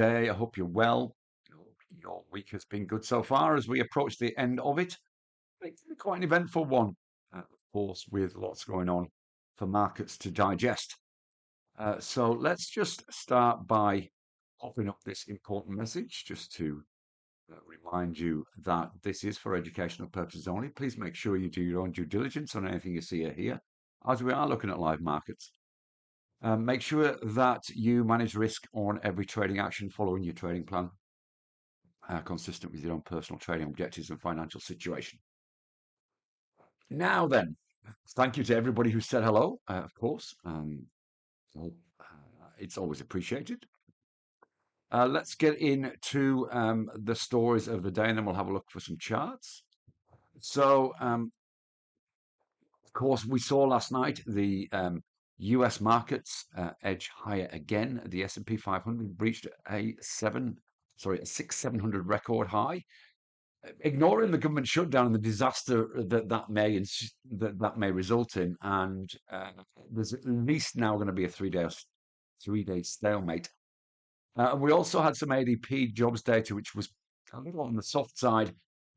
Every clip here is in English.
day. I hope you're well. I hope your week has been good so far as we approach the end of it. It's been quite an eventful one, of course, with lots going on for markets to digest. So let's just start by popping up this important message just to remind you that this is for educational purposes only. Please make sure you do your own due diligence on anything you see or hear, as we are looking at live markets. Make sure that you manage risk on every trading action following your trading plan, consistent with your own personal trading objectives and financial situation. Now then, thank you to everybody who said hello, of course. So, it's always appreciated. Let's get into the stories of the day, and then we'll have a look for some charts. So, of course, we saw last night the US markets edge higher again. The S&P 500 breached a 6,700 record high, ignoring the government shutdown and the disaster that may result in. And there's at least now going to be a three-day stalemate. And we also had some ADP jobs data, which was a little on the soft side,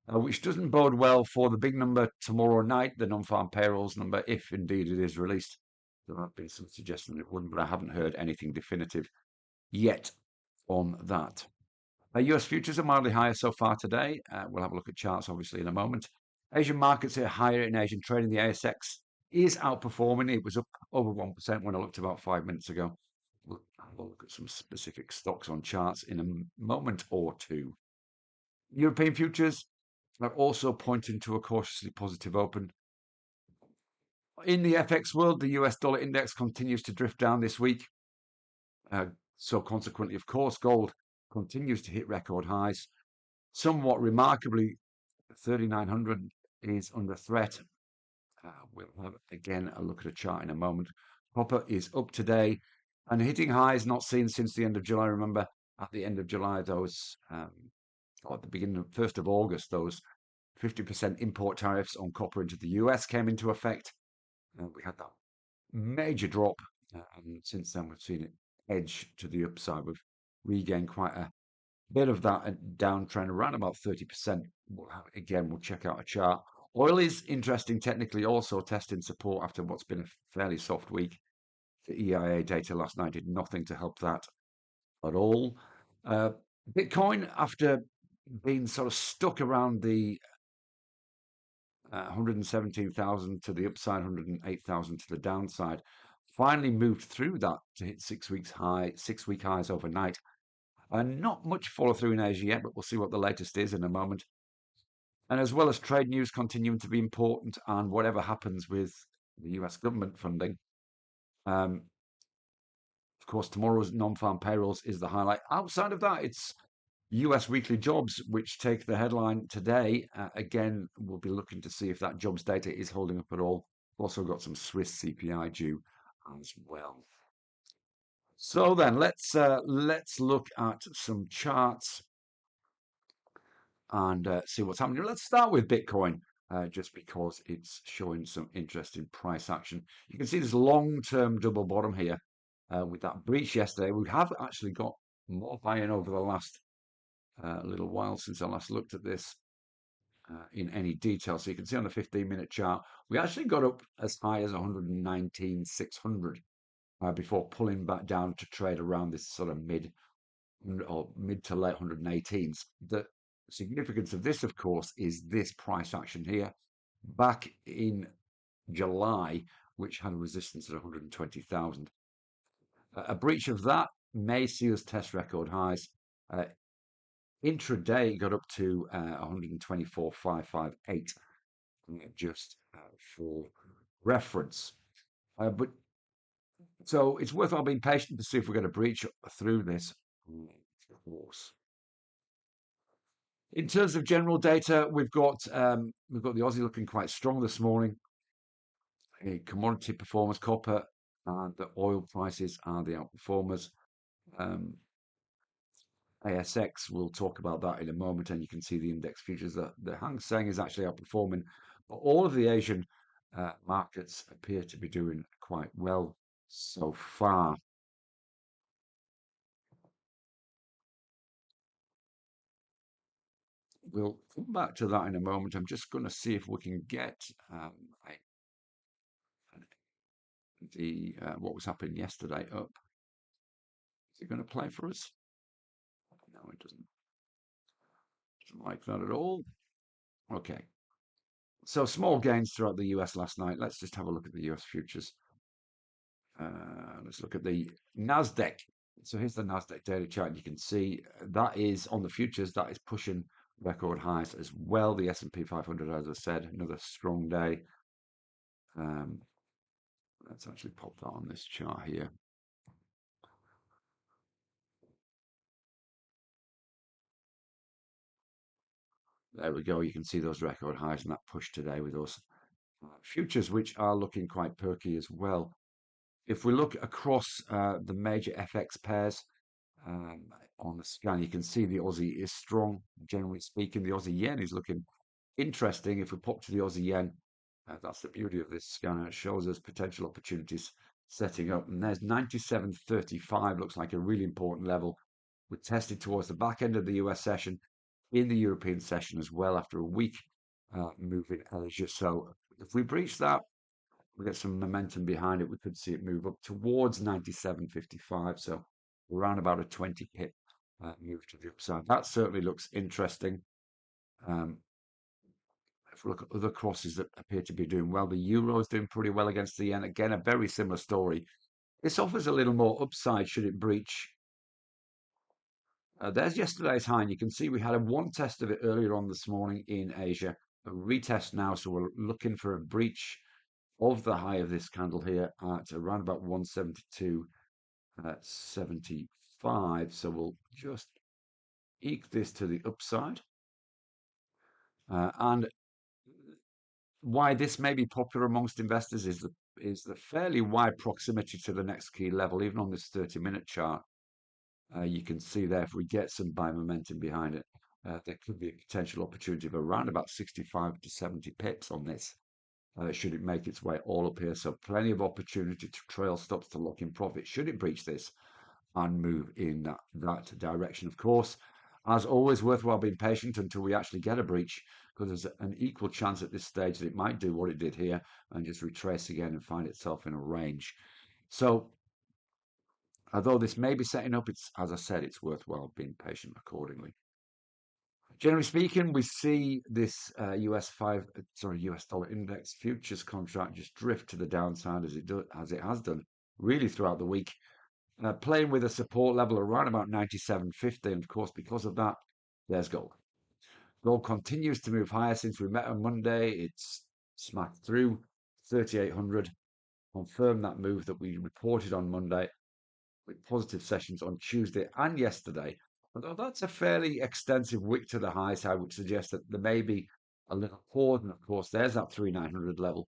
which doesn't bode well for the big number tomorrow night, the non-farm payrolls number, if indeed it is released. There have been some suggestion it wouldn't, but I haven't heard anything definitive yet on that. US futures are mildly higher so far today. We'll have a look at charts, obviously, in a moment. Asian markets are higher in Asian trading. The ASX is outperforming. It was up over 1% when I looked about 5 minutes ago. We'll have a look at some specific stocks on charts in a moment or two. European futures are also pointing to a cautiously positive open. In the FX world, the US dollar index continues to drift down this week. So consequently, of course, gold continues to hit record highs. Somewhat remarkably, 3,900 is under threat. We'll have, again, a look at a chart in a moment. Copper is up today and hitting highs not seen since the end of July. Remember, at the end of July, those, or at the beginning of 1st of August, those 50% import tariffs on copper into the US came into effect. We had that major drop, and since then we've seen it edge to the upside. We've regained quite a bit of that downtrend, around about 30%. We'll check out a chart. Oil is interesting technically, also testing support after what's been a fairly soft week. The EIA data last night did nothing to help that at all. Bitcoin, after being sort of stuck around the 117,000 to the upside, 108,000 to the downside, finally moved through that to hit 6 week highs overnight. And not much follow through in Asia yet, but we'll see what the latest is in a moment. And as well as trade news continuing to be important, and whatever happens with the US government funding, of course, tomorrow's non-farm payrolls is the highlight. Outside of that, it's US weekly jobs, which take the headline today. Again, we'll be looking to see if that jobs data is holding up at all. We've also got some Swiss CPI due as well. So then, let's look at some charts and see what's happening. Let's start with Bitcoin, just because it's showing some interesting price action. You can see this long-term double bottom here with that breach yesterday. We have actually got more buy-in over the last little while since I last looked at this in any detail. So you can see on the 15-minute chart, we actually got up as high as 119,600 before pulling back down to trade around this sort of mid to late 118s. The significance of this, of course, is this price action here back in July, which had a resistance at 120,000. A breach of that may see us test record highs. Intraday got up to 124,558, just for reference. But so it's worthwhile being patient to see if we're going to breach through this, of course. In terms of general data, we've got the Aussie looking quite strong this morning. A commodity performance, copper and the oil prices are the outperformers. ASX, we'll talk about that in a moment, and you can see the index futures. The Hang Seng is actually outperforming, but all of the Asian markets appear to be doing quite well so far. We'll come back to that in a moment. I'm just going to see if we can get the what was happening yesterday up. Is it going to play for us? No, it doesn't. Doesn't like that at all. Okay. So small gains throughout the US last night. Let's just have a look at the US futures. Let's look at the Nasdaq. So here's the Nasdaq daily chart. And you can see that is on the futures. That is pushing record highs as well. The S&P 500, as I said, another strong day. Let's actually pop that on this chart here. There we go. You can see those record highs and that push today with those futures, which are looking quite perky as well. If we look across the major FX pairs on the scan, you can see the Aussie is strong. Generally speaking, the Aussie yen is looking interesting. If we pop to the Aussie yen, that's the beauty of this scanner. It shows us potential opportunities setting up. And there's 97.35, looks like a really important level. We tested towards the back end of the US session, in the European session as well, after a weak move in Asia. So if we breach that, we get some momentum behind it. We could see it move up towards 97.55. So around about a 20 pip move to the upside. That certainly looks interesting. If we look at other crosses that appear to be doing well, the euro is doing pretty well against the yen. Again, a very similar story. This offers a little more upside should it breach. There's yesterday's high, and you can see we had a one test of it earlier on this morning in Asia. A retest now, so we're looking for a breach of the high of this candle here at around about 172.75. So we'll just eke this to the upside. And why this may be popular amongst investors is the fairly wide proximity to the next key level, even on this 30-minute chart. You can see there if we get some buy momentum behind it, there could be a potential opportunity of around about 65 to 70 pips on this, should it make its way all up here. So plenty of opportunity to trail stops to lock in profit should it breach this and move in that direction. Of course, as always, worthwhile being patient until we actually get a breach, because there's an equal chance at this stage that it might do what it did here and just retrace again and find itself in a range. So although this may be setting up, it's, as I said, it's worthwhile being patient accordingly. Generally speaking, we see this US dollar index futures contract just drift to the downside as it has done really throughout the week, playing with a support level around about 97.50. And of course, because of that, there's gold. Gold continues to move higher since we met on Monday. It's smacked through 3,800, confirmed that move that we reported on Monday, with positive sessions on Tuesday and yesterday. Although that's a fairly extensive wick to the highs, I would suggest that there may be a little pause. And of course, there's that 3,900 level.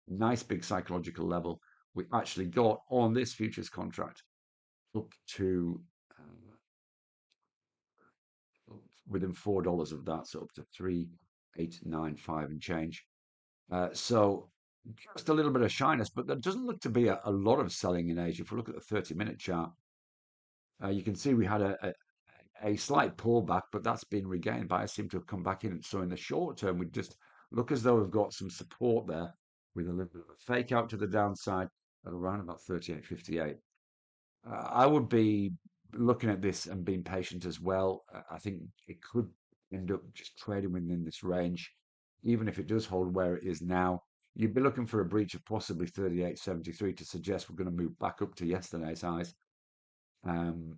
Nice big psychological level. We actually got on this futures contract up to within $4 of that, so up to 3,895 and change. So just a little bit of shyness, but there doesn't look to be a lot of selling in Asia. If we look at the 30-minute chart, you can see we had a slight pullback, but that's been regained. Buyers seem to have come back in. So in the short term, we just look as though we've got some support there with a little bit of a fake out to the downside at around about 38.58. I would be looking at this and being patient as well. I think it could end up just trading within this range, even if it does hold where it is now. You'd be looking for a breach of possibly 38.73 to suggest we're going to move back up to yesterday's highs. And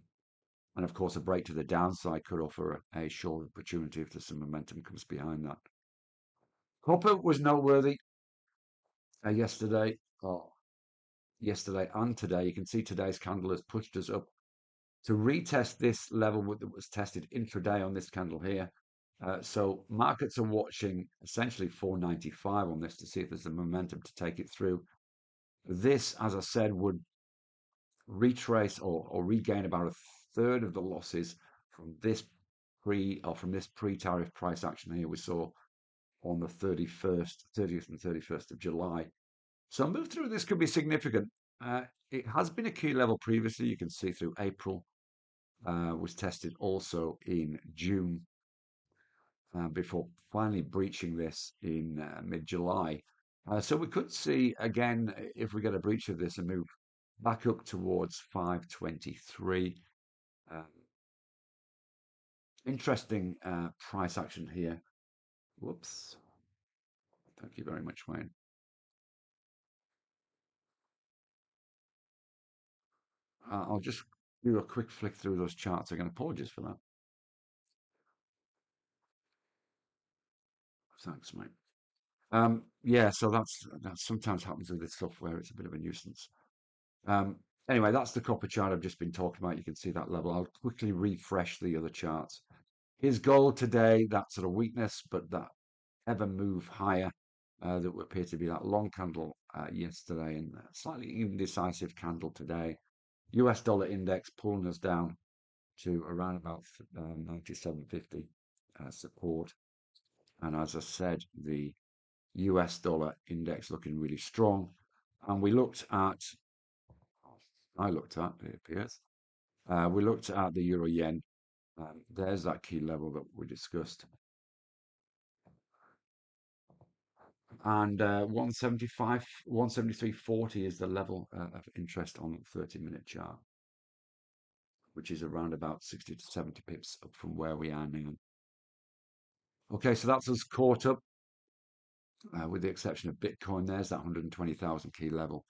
of course, a break to the downside could offer a short opportunity if there's some momentum comes behind that. Copper was noteworthy yesterday. Yesterday and today. You can see today's candle has pushed us up to retest this level that was tested intraday on this candle here. So markets are watching essentially 495 on this to see if there's the momentum to take it through. This, as I said, would retrace or regain about a third of the losses from this pre-tariff price action here we saw on the 30th and 31st of July. So a move through this could be significant. It has been a key level previously. You can see through April, was tested also in June. before finally breaching this in mid-July. So we could see again, if we get a breach of this, a move back up towards 523. Um, Interesting price action here. Whoops. Thank you very much, Wayne. I'll just do a quick flick through those charts again. Apologies for that. Thanks, mate. Yeah, so that sometimes happens with this software. It's a bit of a nuisance. Um, anyway, that's the copper chart I've just been talking about. You can see that level. I'll quickly refresh the other charts. Here's gold today, that sort of weakness, but that ever move higher that would appear to be that long candle yesterday and slightly indecisive candle today. US dollar index pulling us down to around about 97.50 support. And as I said, the US dollar index looking really strong. And I looked at, it appears, we looked at the euro yen. There's that key level that we discussed. And 175, 173.40 is the level of interest on 30-minute chart, which is around about 60 to 70 pips up from where we are now. Okay, so that's us caught up, with the exception of Bitcoin. There's that 120,000 key level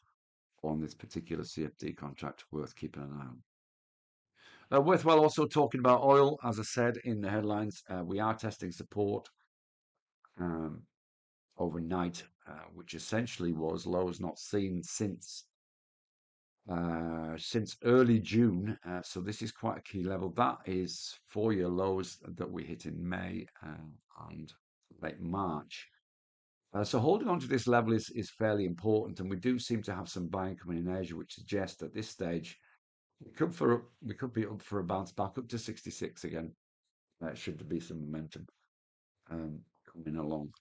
on this particular CFD contract, worth keeping an eye on. Worthwhile also talking about oil. As I said in the headlines, we are testing support um, overnight, which essentially was lows not seen since early June. So this is quite a key level. That is 4-year lows that we hit in May and late March. So holding on to this level is fairly important, and we do seem to have some buying coming in Asia, which suggests at this stage we could be up for a bounce back up to 66 again. Should there be some momentum coming along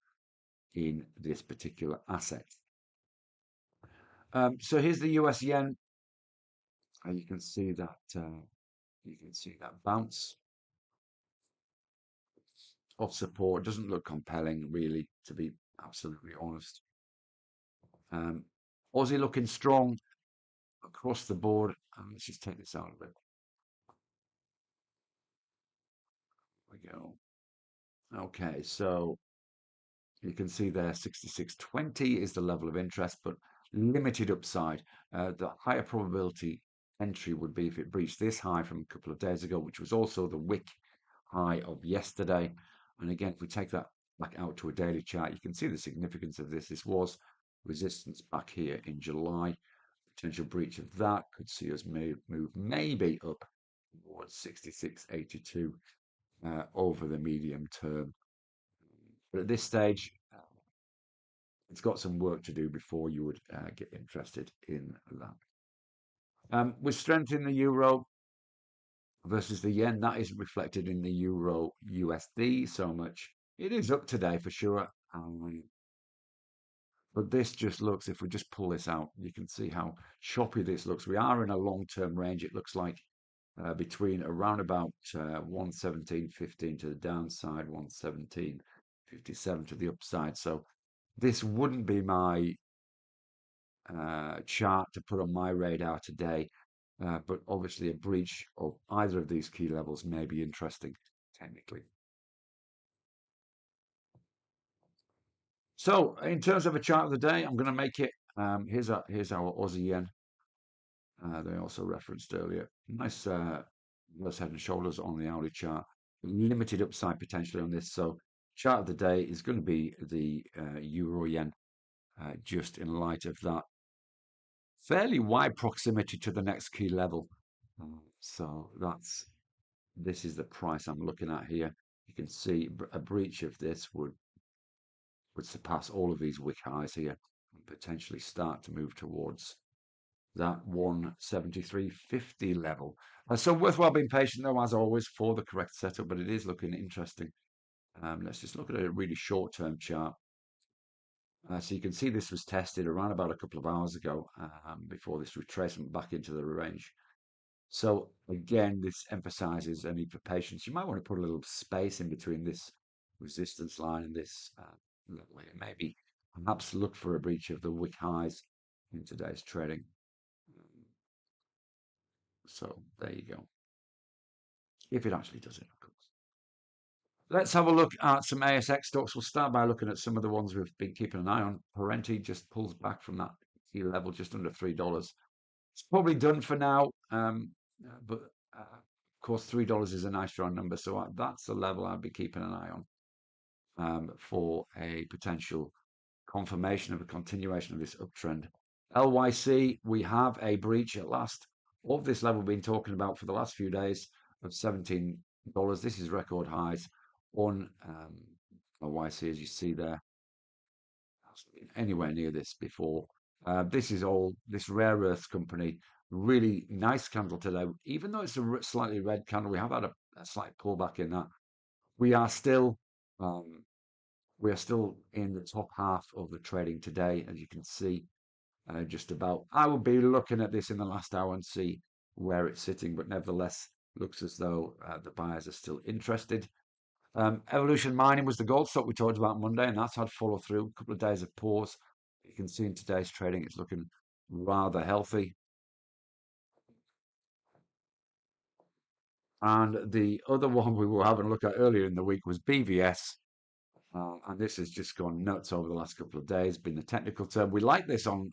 in this particular asset. So here's the US yen. You can see that bounce of support. Doesn't look compelling, really, to be absolutely honest. Um, Aussie looking strong across the board. Let's just take this out of it. There we go. Okay, so you can see there 66.20 is the level of interest, but limited upside. The higher probability entry would be if it breached this high from a couple of days ago, which was also the wick high of yesterday. And again, if we take that back out to a daily chart, you can see the significance of this. This was resistance back here in July. Potential breach of that could see us move maybe up towards 66.82 over the medium term. But at this stage, it's got some work to do before you would get interested in that. With strength in the euro versus the yen, that isn't reflected in the euro USD so much. It is up today for sure. But this just looks, if we just pull this out, you can see how choppy this looks. We are in a long-term range. It looks like between around about 117.15 to the downside, 117.57 to the upside. So this wouldn't be my chart to put on my radar today, but obviously a breach of either of these key levels may be interesting technically. So in terms of a chart of the day, I'm going to make it. Here's our Aussie yen. They also referenced earlier. Nice reverse head and shoulders on the hourly chart. Limited upside potentially on this. So chart of the day is going to be the euro yen, just in light of that fairly wide proximity to the next key level. So this is the price I'm looking at here. You can see a breach of this would surpass all of these wick highs here and potentially start to move towards that 173.50 level. So worthwhile being patient though, as always, for the correct setup, but it is looking interesting. Let's just look at a really short-term chart. So you can see this was tested around about a couple of hours ago before this retracement back into the range. So again, this emphasizes a need for patience. You might want to put a little space in between this resistance line in this level here. Maybe perhaps look for a breach of the wick highs in today's trading. So there you go. If it actually does it, of course. Let's have a look at some ASX stocks. We'll start by looking at some of the ones we've been keeping an eye on. Parenti just pulls back from that key level just under $3. It's probably done for now, but of course $3 is a nice round number, so that's the level I'd be keeping an eye on for a potential confirmation of a continuation of this uptrend. LYC, we have a breach at last of this level we've been talking about for the last few days of $17. This is record highs on LYC, as you see there. Hasn't been anywhere near this before. This is all this rare earths company. Really nice candle today. Even though it's a slightly red candle, we have had a slight pullback in that. We are still um, we are still in the top half of the trading today, as you can see. Just about. I will be looking at this in the last hour and see where it's sitting, but nevertheless, looks as though the buyers are still interested. Evolution Mining was the gold stock we talked about Monday, and that's had follow through. A couple of days of pause. You can see in today's trading, it's looking rather healthy. And the other one we were having a look at earlier in the week was BVS. And this has just gone nuts over the last couple of days. Been the technical term. We like this on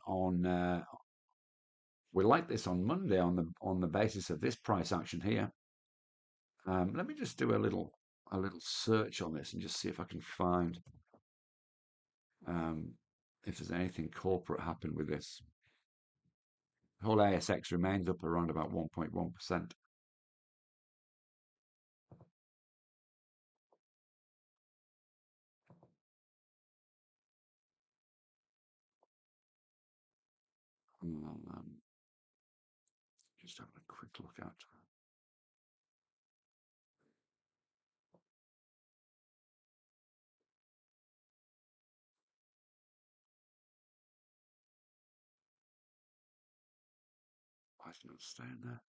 Monday on the basis of this price action here. Let me just do a little search on this and just see if I can find if there's anything corporate happened with this. The whole ASX remains up around about 1.1%. Just having a quick look at. Why is it not staying there?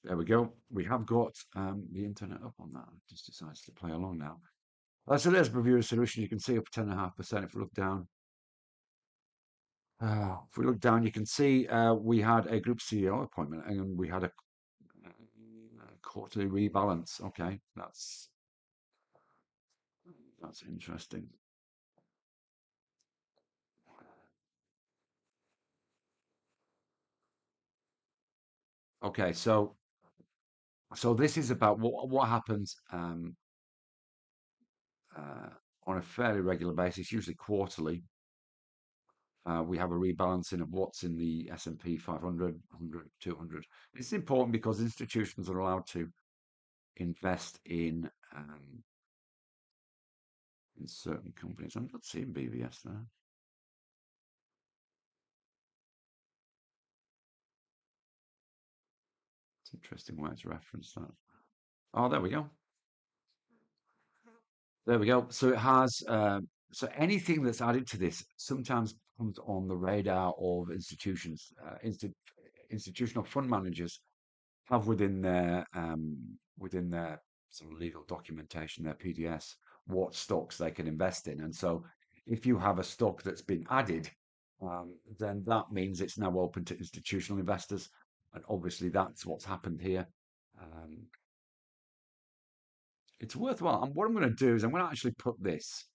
There we go. We have got the internet up on that. It just decides to play along now. So there's Bravura Solution. You can see up 10.5%. If we look down, you can see we had a group CEO appointment and we had a quarterly rebalance. Okay, that's interesting. Okay, so this is about what happens on a fairly regular basis, usually quarterly. We have a rebalancing of what's in the S&P 500, 100, 200. It's important because institutions are allowed to invest in certain companies. I'm not seeing BVS there. It's interesting why it's referenced that. Oh, there we go. There we go. So it has so anything that's added to this sometimes comes on the radar of institutions. Institutional fund managers have within their sort of legal documentation, their PDS, what stocks they can invest in. And so if you have a stock that's been added, then that means it's now open to institutional investors. And obviously that's what's happened here. Um, it's worthwhile. And what I'm going to do is I'm going to actually put this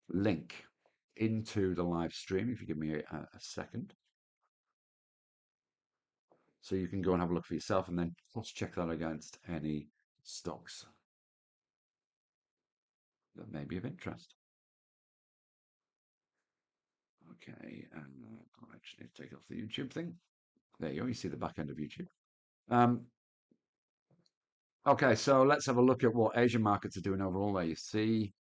link into the live stream, if you give me a second. So you can go and have a look for yourself and then let's check that against any stocks that may be of interest. Okay, and I'll actually take off the YouTube thing. There you go, you see the back end of YouTube. Okay, so let's have a look at what Asian markets are doing overall. There you see,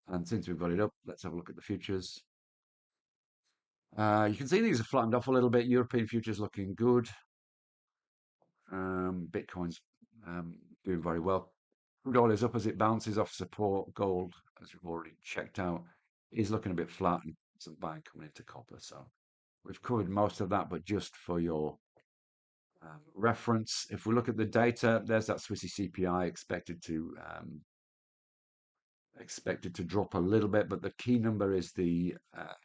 and since we've got it up, let's have a look at the futures. You can see these are flattened off a little bit. European futures looking good. Bitcoin's doing very well. Crude oil is up as it bounces off support. Gold, as we've already checked out, is looking a bit flat and some buying coming into copper. So we've covered most of that, but just for your reference, if we look at the data, there's that Swissy CPI expected to expected to drop a little bit, but the key number is the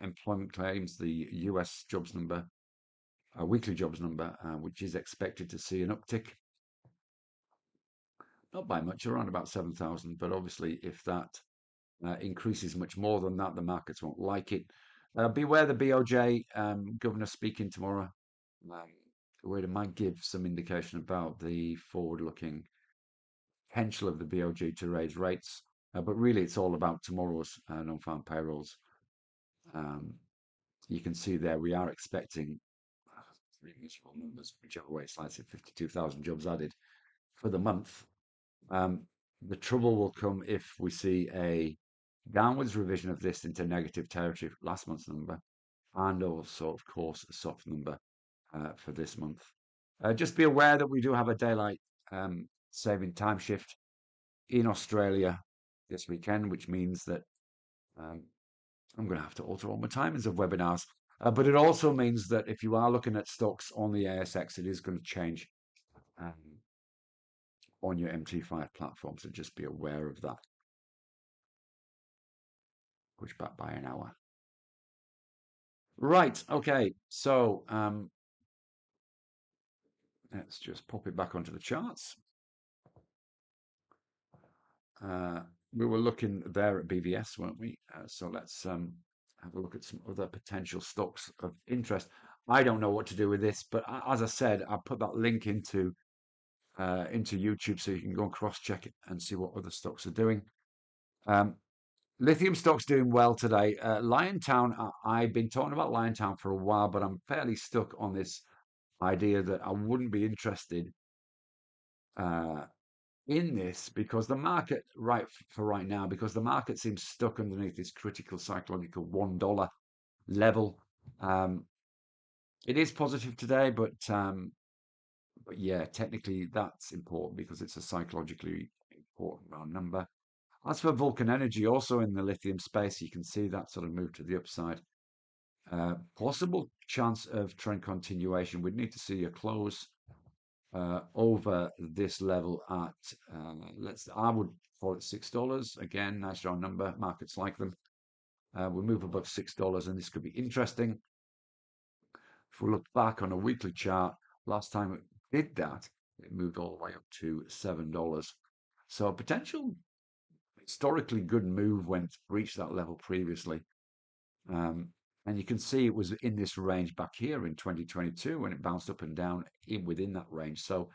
employment claims, the US jobs number, weekly jobs number, which is expected to see an uptick, not by much, around about 7,000. But obviously, if that increases much more than that, the markets won't like it. Beware the BOJ governor speaking tomorrow. Um, where it might give some indication about the forward-looking potential of the BOJ to raise rates. But really, it's all about tomorrow's non-farm payrolls. Um, you can see there we are expecting three miserable numbers, whichever way it slices, 52,000 jobs added for the month. Um, the trouble will come if we see a downwards revision of this into negative territory for last month's number, and also, of course, a soft number for this month. Just be aware that we do have a daylight saving time shift in Australia this weekend, which means that um, I'm going to have to alter all my timings of webinars. But it also means that if you are looking at stocks on the ASX, it is going to change um, on your MT5 platform. So just be aware of that. Push back by an hour. Right. Okay. So let's just pop it back onto the charts. We were looking there at BVS, weren't we? So let's have a look at some other potential stocks of interest. I don't know what to do with this, but as I said, I put that link into YouTube so you can go and cross-check it and see what other stocks are doing. Lithium stocks doing well today. Liontown, I've been talking about Liontown for a while, but I'm fairly stuck on this idea that I wouldn't be interested uh, in this because the market, right now, because the market seems stuck underneath this critical psychological $1 level. Um, it is positive today, but yeah, technically that's important because it's a psychologically important round number. As for Vulcan Energy, also in the lithium space, you can see that sort of move to the upside. Possible chance of trend continuation. We'd need to see a close over this level at I would call it $6 again. Nice round number. Markets like them. We move above $6, and this could be interesting. If we look back on a weekly chart, last time it did that, it moved all the way up to $7. So a potential historically good move when it's breached that level previously. And you can see it was in this range back here in 2022 when it bounced up and down within that range. So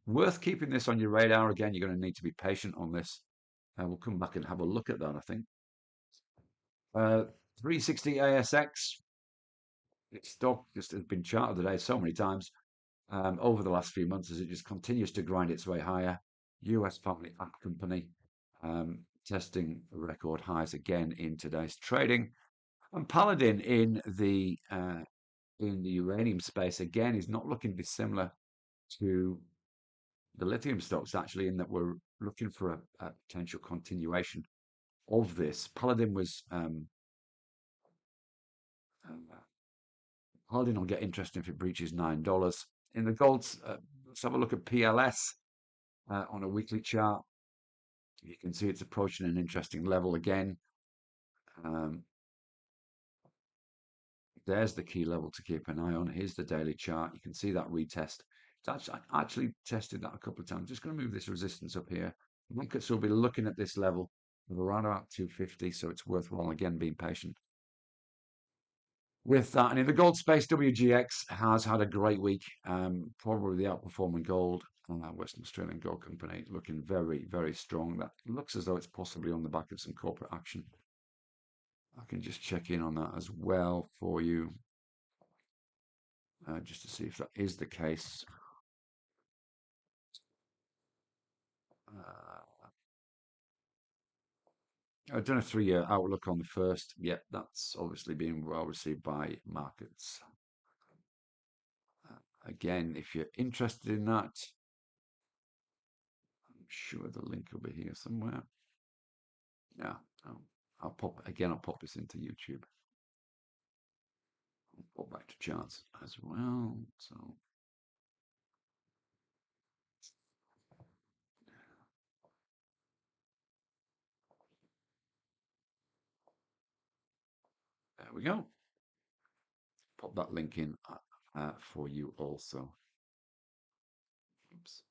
worth keeping this on your radar. Again, you're going to need to be patient on this. We'll come back and have a look at that, I think. 360 ASX. Its stock just has been charted today so many times over the last few months as it just continues to grind its way higher. US family app company testing record highs again in today's trading. And Paladin in the uranium space again is not looking dissimilar to the lithium stocks, actually, in that we're looking for a potential continuation of this. Paladin was Paladin will get interesting if it breaches $9. In the golds, let's have a look at PLS on a weekly chart. You can see it's approaching an interesting level again. There's the key level to keep an eye on. Here's the daily chart. You can see that retest. It's actually tested that a couple of times. I'm just going to move this resistance up here. Markets will be looking at this level of around about 250, so it's worthwhile again being patient with that. And in the gold space, WGX has had a great week, probably the outperforming gold. Western Australian Gold Company looking very, very strong. That looks as though it's possibly on the back of some corporate action. I can just check in on that as well for you, just to see if that is the case. I've done a 3-year outlook on the first. Yep, that's obviously been well received by markets. Again, if you're interested in that, I'm sure the link will be here somewhere. Yeah, I'll pop this into YouTube. I'll pop back to charts as well. So we go. Pop that link in for you also. Oops.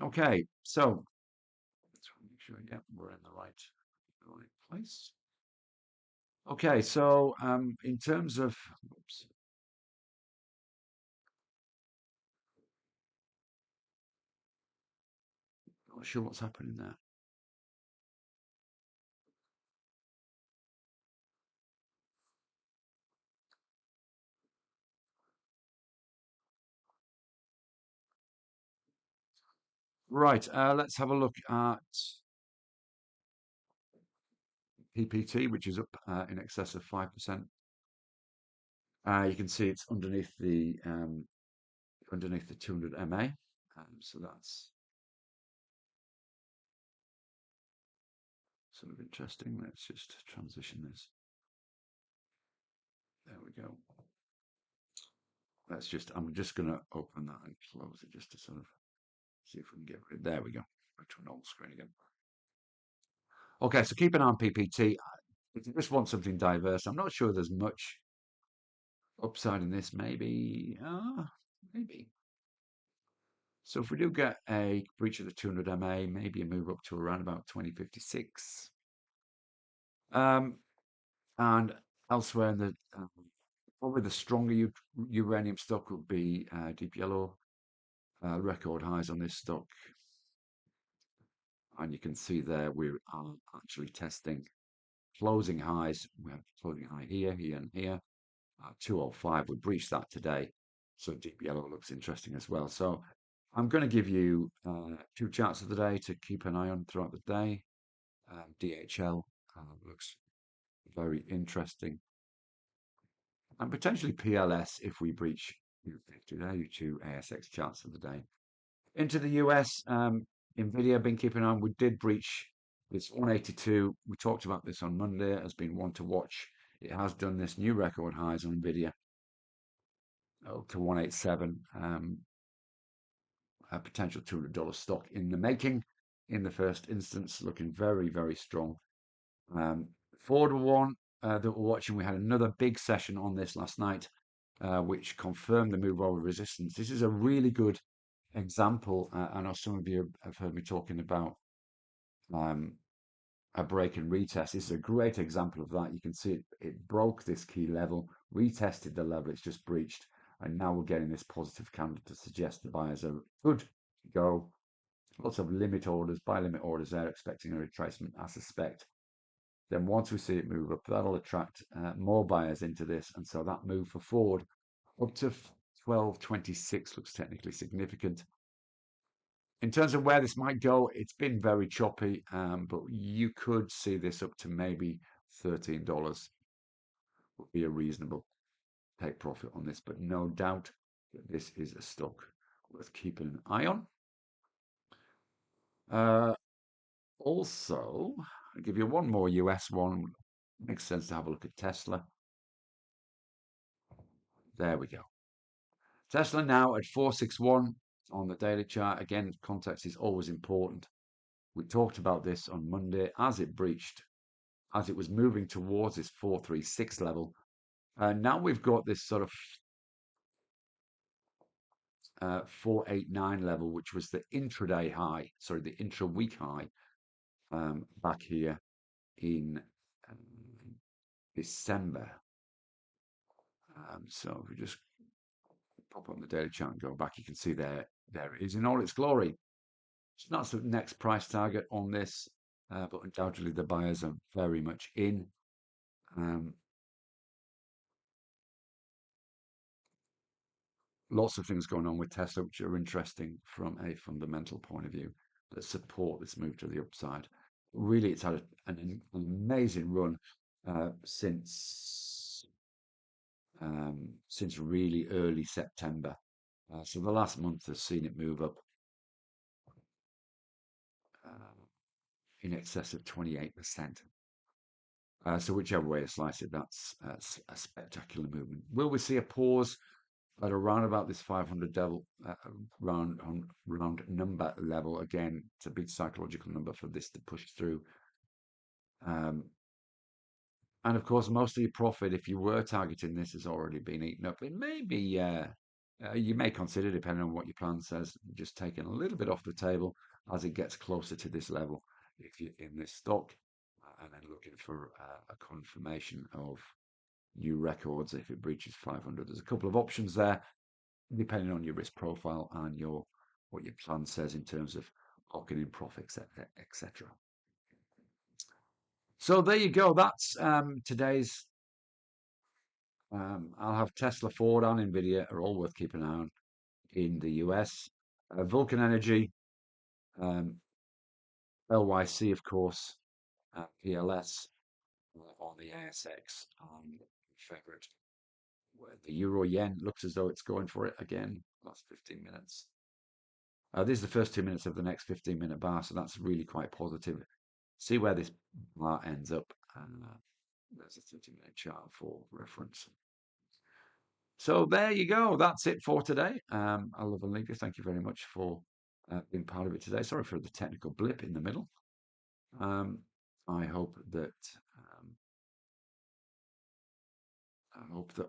Okay, so let's make sure, yeah, we're in the right place. Okay, so in terms of, oops, not sure what's happening there. Right, let's have a look at PPT, which is up in excess of 5%. You can see it's underneath the 200 MA. So that's sort of interesting. Let's just transition this. There we go. I'm just going to open that and close it just to sort of see if we can get rid. There we go. Back to an old screen again. Okay, so keep an eye on PPT. If you just want something diverse, I'm not sure there's much upside in this. Maybe, maybe. So if we do get a breach of the 200 MA, maybe a move up to around about 2056. And elsewhere in the probably the stronger uranium stock would be Deep Yellow. Record highs on this stock, and you can see there we are actually testing closing highs. We have closing high here, here, and here. 205. We breached that today, so Deep Yellow looks interesting as well. So I'm going to give you two charts of the day to keep an eye on throughout the day. DHL looks very interesting. And potentially PLS if we breach U50. There you two ASX charts of the day. Into the US, Nvidia been keeping on. We did breach this 182. We talked about this on Monday. It has been one to watch. It has done this new record highs on Nvidia to 187. A potential $200 stock in the making in the first instance, looking very, very strong. Ford one that we're watching. We had another big session on this last night, which confirmed the move over resistance. This is a really good example. I know some of you have heard me talking about a break and retest. This is a great example of that. You can see it broke this key level, retested the level it's just breached, and now we're getting this positive candle to suggest the buyers are good to go. Lots of limit orders, buy limit orders there, expecting a retracement, I suspect. Then once we see it move up, that'll attract more buyers into this, and so that move for Ford up to 1226 looks technically significant. In terms of where this might go, it's been very choppy, but you could see this up to maybe $13 would be a reasonable take profit on this, but no doubt that this is a stock worth keeping an eye on. Also, I'll give you one more US one. Makes sense to have a look at Tesla. There we go. Tesla now at 461 on the daily chart. Again, context is always important. We talked about this on Monday as it breached, as it was moving towards this 436 level. Now we've got this sort of 489 level, which was the intraday high, sorry, the intra-week high back here in December. So if we just pop on the daily chart and go back, you can see there it is in all its glory. So that's the next price target on this, but undoubtedly the buyers are very much in. Lots of things going on with Tesla, which are interesting from a fundamental point of view that support this move to the upside. Really, it's had an amazing run since really early September. So the last month has seen it move up in excess of 28%. So whichever way you slice it, that's a spectacular movement. Will we see a pause at around about this 500 round number level? Again, it's a big psychological number for this to push through. And of course, most of your profit, if you were targeting this, has already been eaten up. It may be, you may consider, depending on what your plan says, just taking a little bit off the table as it gets closer to this level if you're in this stock, and then looking for a confirmation of new records if it breaches 500. There's a couple of options there, depending on your risk profile and your what your plan says in terms of locking in profits, etc. So there you go. That's today's. I'll have Tesla, Ford, and Nvidia are all worth keeping an eye on in the US. Vulcan Energy, um, LYC, of course, PLS on the ASX, favorite. Where the euro yen looks as though it's going for it again. Last 15 minutes. This is the first 2 minutes of the next 15-minute bar, so that's really quite positive. See where this bar ends up. There's a 30-minute chart for reference. So there you go. That's it for today. I love and leave you. Thank you very much for being part of it today. Sorry for the technical blip in the middle. Um, I hope that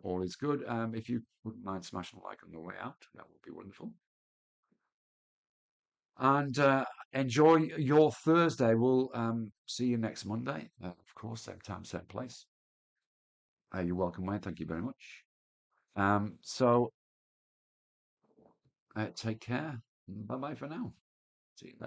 all is good. If you wouldn't mind smashing a like on the way out, that would be wonderful. And enjoy your Thursday. We'll see you next Monday. Of course, same time, same place. You're welcome, Wayne. Thank you very much. So take care. Bye bye for now. See you later.